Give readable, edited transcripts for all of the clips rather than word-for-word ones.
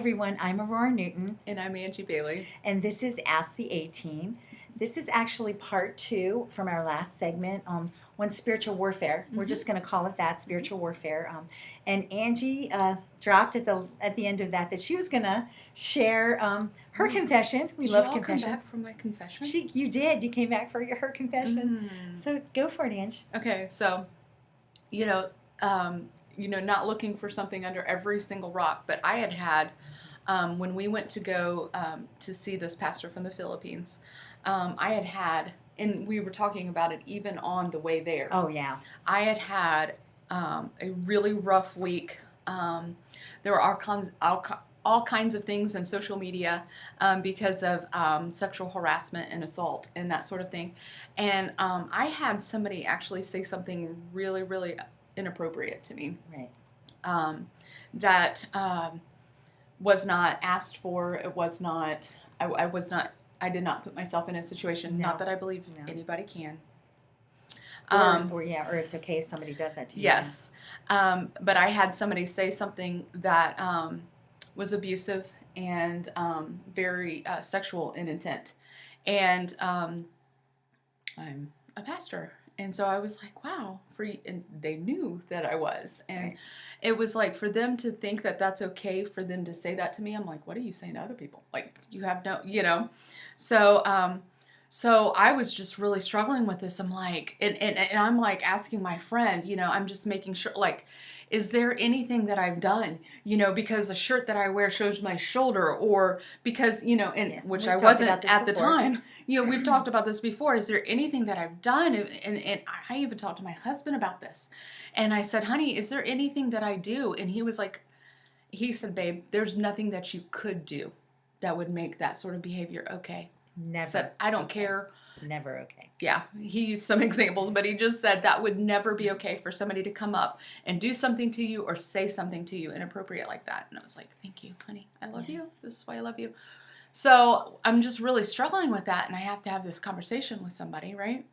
Everyone, I'm Aurora Newton, And I'm Angie Bailey. and this is Ask the A Team. This is actually part two from our last segment on spiritual warfare. We're Mm-hmm. just going to call it that, spiritual warfare. And Angie dropped at the end of that she was going to share her confession. We Did love you all come confessions. back from my confession? You did. You came back for her confession. So go for it, Angie. Okay, so you know, not looking for something under every single rock, but I had when we went to go to see this pastor from the Philippines, I had, and we were talking about it even on the way there. Oh yeah. I had a really rough week. There were all kinds of things in social media because of sexual harassment and assault and that sort of thing. And I had somebody actually say something really, really inappropriate to me. Right. That was not asked for. It was not. I was not. I did not put myself in a situation. No. Not that I believe No. anybody can. Or it's okay if somebody does that to you. Yes. But I had somebody say something that was abusive and very sexual in intent. And I'm a pastor. And so I was like, wow, and they knew that I was. And right. It was like for them to think that that's okay for them to say that to me. I'm like, what are you saying to other people? Like, you have no. So, so I was just really struggling with this. I'm like, and I'm like asking my friend, I'm just making sure, like, is there anything that I've done, because the shirt that I wear shows my shoulder, or because, which I wasn't at the time, we've talked about this before. Is there anything that I've done? And I even talked to my husband about this. And I said, honey, is there anything that I do? And he said, babe, there's nothing that you could do that would make that sort of behavior okay. Never. Said, I don't care. Never okay. Yeah, he used some examples, but he just said that would never be okay for somebody to come up and do something to you or say something to you inappropriate like that. And I was like, thank you, honey. I love you. This is why I love you. So I'm just really struggling with that, and I have to have this conversation with somebody, right?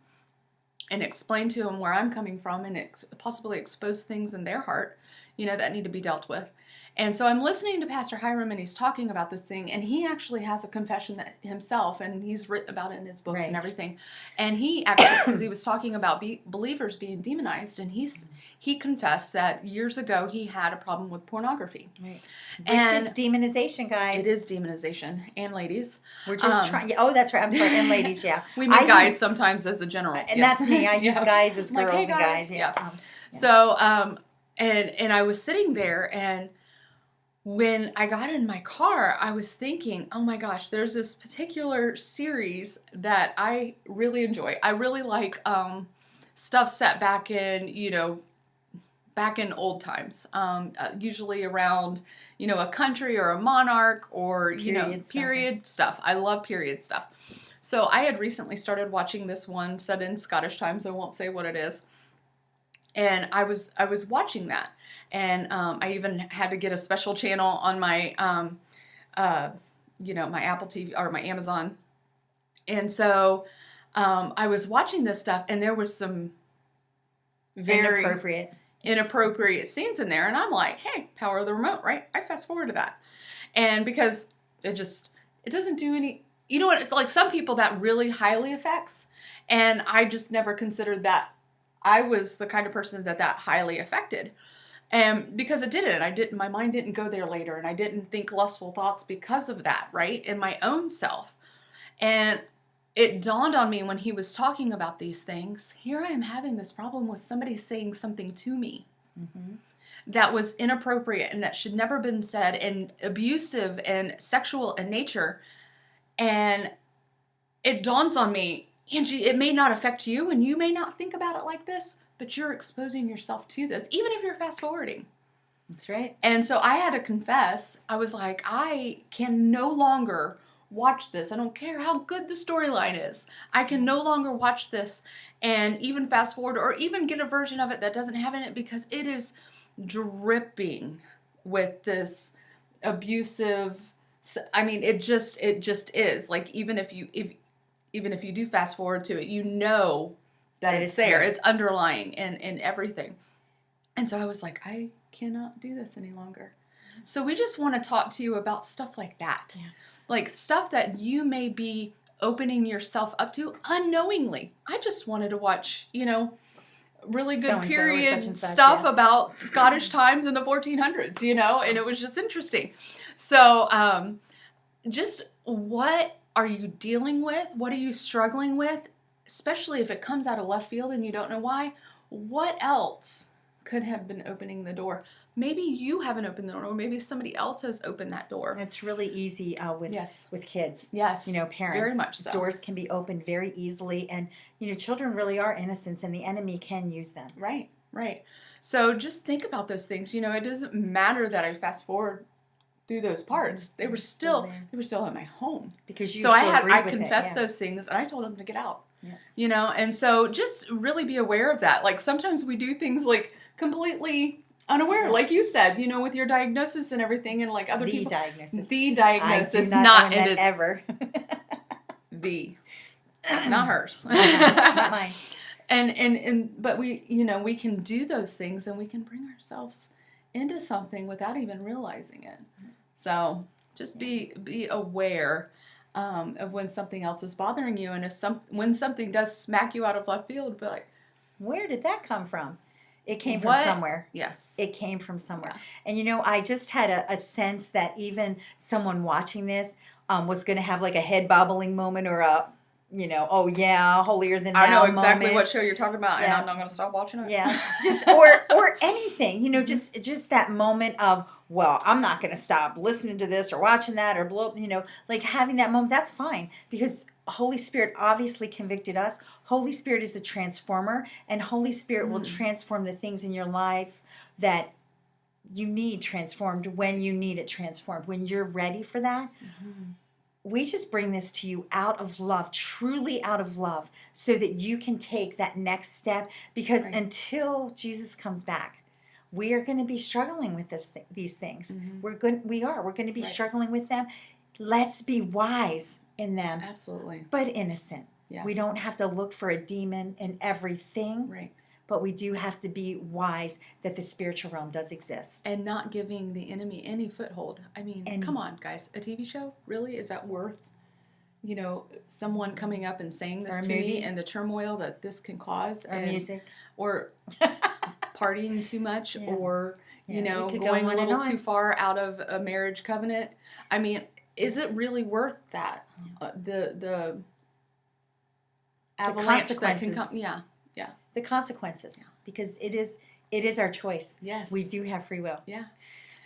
And explain to them where I'm coming from and possibly expose things in their heart, that need to be dealt with. And so I'm listening to Pastor Hiram, and he's talking about this thing, and he actually has a confession that himself, and he's written about it in his books right. and everything. And he actually, because he was talking about believers being demonized, and he confessed that years ago he had a problem with pornography. Right. Which is demonization, guys. It is demonization, and ladies. We're just trying. Oh, that's right. I'm sorry, and ladies. Yeah, we mean guys sometimes as a general, and that's me. I use guys as girls hey, and guys. Yeah. So, and I was sitting there, and when I got in my car, I was thinking, oh my gosh, there's this particular series that I really enjoy. I really like stuff set back in, back in old times, usually around, a country or a monarch or, period stuff. I love period stuff. So I had recently started watching this one set in Scottish times. I won't say what it is. And I was watching that, and I even had to get a special channel on my, my Apple TV or my Amazon. And so I was watching this stuff, and there was some very inappropriate scenes in there, and I'm like, hey, power of the remote, right? I fast forward to that, and because it doesn't do any. You know what? It's like some people that really highly affects, and I just never considered that. I was the kind of person that highly affected. And because it didn't, my mind didn't go there later, and I didn't think lustful thoughts because of that, right? In my own self. And it dawned on me when he was talking about these things, here I am having this problem with somebody saying something to me that was inappropriate and that should never have been said, and abusive and sexual in nature. And it dawns on me, Angie, it may not affect you, and you may not think about it like this, but you're exposing yourself to this, even if you're fast forwarding. That's right. And so I had to confess, I was like, I can no longer watch this. I don't care how good the storyline is. I can no longer watch this and even fast forward or even get a version of it that doesn't have in it, because it is dripping with this abusive. I mean, it just is. Like, even if you do fast forward to it, that it's there. It's underlying in everything. And so I was like, I cannot do this any longer. So we just want to talk to you about stuff like that. Yeah. Like stuff that you may be opening yourself up to unknowingly. I just wanted to watch, really good So-and-so or period such and such, stuff yeah. about Scottish times in the 1400s, and it was just interesting. So just what are you dealing with? What are you struggling with? Especially if it comes out of left field and you don't know why. What else could have been opening the door? Maybe you haven't opened the door, or maybe somebody else has opened that door. It's really easy with kids. Yes. Parents. Very much so. Doors can be opened very easily, and children really are innocents, and the enemy can use them. Right. So just think about those things. It doesn't matter that I fast forward through those parts. They were still in my home Because you so I with confessed it, those things, and I told them to get out. Yeah. And so just really be aware of that. Like sometimes we do things like completely unaware, like you said, with your diagnosis and everything, and like other people. The diagnosis, I do not not own that it is ever. not hers. Not mine. But we can do those things, and we can bring ourselves into something without even realizing it. So just be aware of when something else is bothering you, and when something does smack you out of left field, be like, where did that come from? It came from somewhere. Yes. It came from somewhere. Yeah. And I just had a sense that even someone watching this was going to have like a head bobbling moment, or a, oh yeah, holier than thou I know exactly moment. what show you're talking about, and I'm not going to stop watching it. Yeah. Just or anything, just that moment of, well, I'm not going to stop listening to this or watching that or like having that moment. That's fine, because Holy Spirit obviously convicted us. Holy Spirit is a transformer, and Holy Spirit will transform the things in your life that you need transformed when you need it transformed. When you're ready for that, we just bring this to you out of love, truly out of love, so that you can take that next step. Because until Jesus comes back, we are going to be struggling with these things. We're going to be struggling with them. Let's be wise in them. Absolutely. But innocent. Yeah. We don't have to look for a demon in everything. Right. But we do have to be wise that the spiritual realm does exist. And not giving the enemy any foothold. I mean, come on, guys. A TV show? Really? Is that worth, someone coming up and saying this to me, and the turmoil that this can cause? Or music. Or partying too much, or, going a on little too far out of a marriage covenant. I mean, is it really worth that? The avalanche that can come. Yeah. The consequences, because it is our choice. Yes. We do have free will. Yeah.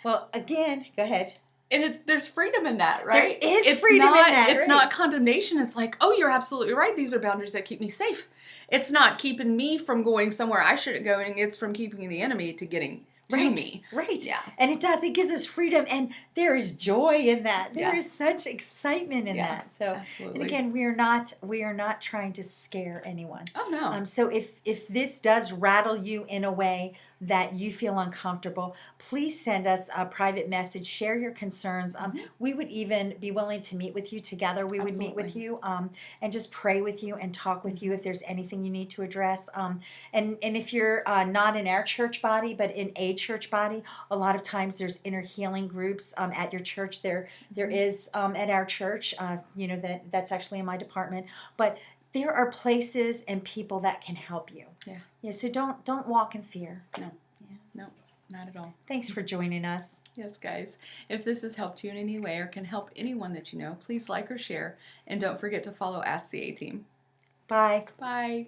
Well, again, go ahead. And there's freedom in that, right? There is freedom in that. It's not condemnation. It's like, oh, you're absolutely right. These are boundaries that keep me safe. It's not keeping me from going somewhere I shouldn't go, and it's from keeping the enemy to getting to me. Right. Yeah. And it does. It gives us freedom, and there is joy in that. There is such excitement in that. So, absolutely. And again, we are not trying to scare anyone. Oh no. So if this does rattle you in a way that you feel uncomfortable, please send us a private message. Share your concerns. We would even be willing to meet with you together. We would meet with you and just pray with you and talk with you if there's anything you need to address. And if you're not in our church body, but in a church body, a lot of times there's inner healing groups at your church. There is at our church. That's actually in my department, but there are places and people that can help you. Yeah. So don't walk in fear. No. Yeah. No, not at all. Thanks for joining us. Yes, guys. If this has helped you in any way or can help anyone that you know, please like or share, and don't forget to follow Ask the A-Team. Bye. Bye.